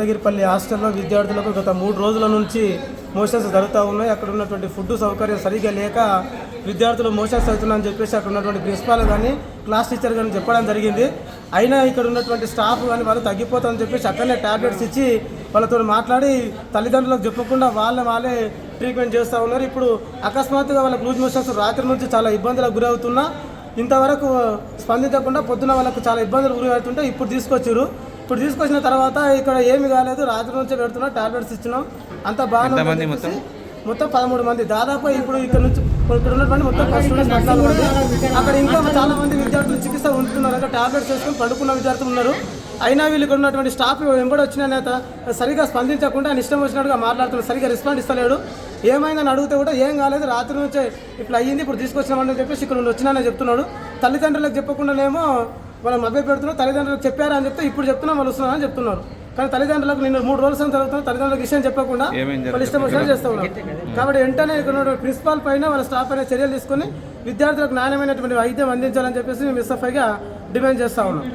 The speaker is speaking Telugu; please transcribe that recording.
యాదగిరిపల్లి హాస్టల్లో విద్యార్థులకు గత 3 రోజుల నుంచి మోషన్స్ జరుగుతూ ఉన్నాయి. అక్కడ ఉన్నటువంటి ఫుడ్ సౌకర్యం సరిగ్గా లేక విద్యార్థులు మోషన్స్ అవుతున్నారని చెప్పేసి అక్కడ ఉన్నటువంటి ప్రిన్సిపాల్ కానీ క్లాస్ టీచర్ కానీ చెప్పడం జరిగింది. అయినా ఇక్కడ ఉన్నటువంటి స్టాఫ్ కానీ వాళ్ళు తగ్గిపోతామని చెప్పేసి అక్కడనే ట్యాబ్లెట్స్ ఇచ్చి వాళ్ళతో మాట్లాడి తల్లిదండ్రులకు చెప్పకుండా వాళ్ళే ట్రీట్మెంట్ చేస్తూ ఉన్నారు. ఇప్పుడు అకస్మాత్తుగా వాళ్ళకి లూజ్ మోషన్స్ రాత్రి నుంచి చాలా ఇబ్బందులకు గురవుతున్నా ఇంతవరకు స్పందించకుండా పొద్దున వాళ్ళకు చాలా ఇబ్బందులు గురవుతుంటే ఇప్పుడు తీసుకొచ్చిన తర్వాత ఇక్కడ ఏమి కాలేదు, రాత్రి నుంచే పెడుతున్నాం, టాబ్లెట్స్ ఇచ్చినాం, అంతా బాగానే మొత్తం 13 మంది. దాదాపు ఇప్పుడు ఇక్కడ ఉన్నటువంటి మొత్తం స్టూడెంట్స్ 14 మంది. అక్కడ ఇంకా చాలా మంది విద్యార్థులు చికిత్స ఉంటున్నారు. అక్కడ టాబ్లెట్స్ వేసుకొని పడుకున్న విద్యార్థులు ఉన్నారు. అయినా వీళ్ళు ఇక్కడ ఉన్నటువంటి స్టాఫ్ వెంబడి వచ్చిన నేత సరిగా స్పందించకుండా ఇష్టం వచ్చినట్టుగా మాట్లాడుతున్నారు, సరిగా రెస్పాండ్ ఇస్తలేడు. ఏమైందని అడిగితే కూడా ఏం కాలేదు, రాత్రి నుంచే ఇట్లా అయ్యింది, ఇప్పుడు తీసుకొచ్చినామని చెప్పేసి ఇక్కడ నుండి వచ్చినానని చెప్తున్నాడు. తల్లిదండ్రులకు చెప్పకుండానేమో వాళ్ళని మభ్య పెడుతున్నారు. తల్లిదండ్రులకు చెప్పారా అని చెప్తే ఇప్పుడు చెప్తున్నా వాళ్ళు వస్తున్నారని చెప్తున్నారు. కానీ తల్లిదండ్రులకు నిన్న 3 రోజుల సంగతి జరుగుతున్నారు. తల్లిదండ్రులకు విషయం చెప్పకుండా వాళ్ళు ఇష్టం వచ్చినట్టు చేస్తూ ఉన్నారు. కాబట్టి వెంటనే ఇక్కడ ప్రిన్సిపాల్ పైన వాళ్ళ స్టాఫ్ పైన చర్యలు తీసుకొని విద్యార్థులకు నాణ్యమైనటువంటి వైద్యం అందించాలని చెప్పేసి మేము ఎస్ఎఫ్ఐగా డిమాండ్ చేస్తూ ఉన్నాం.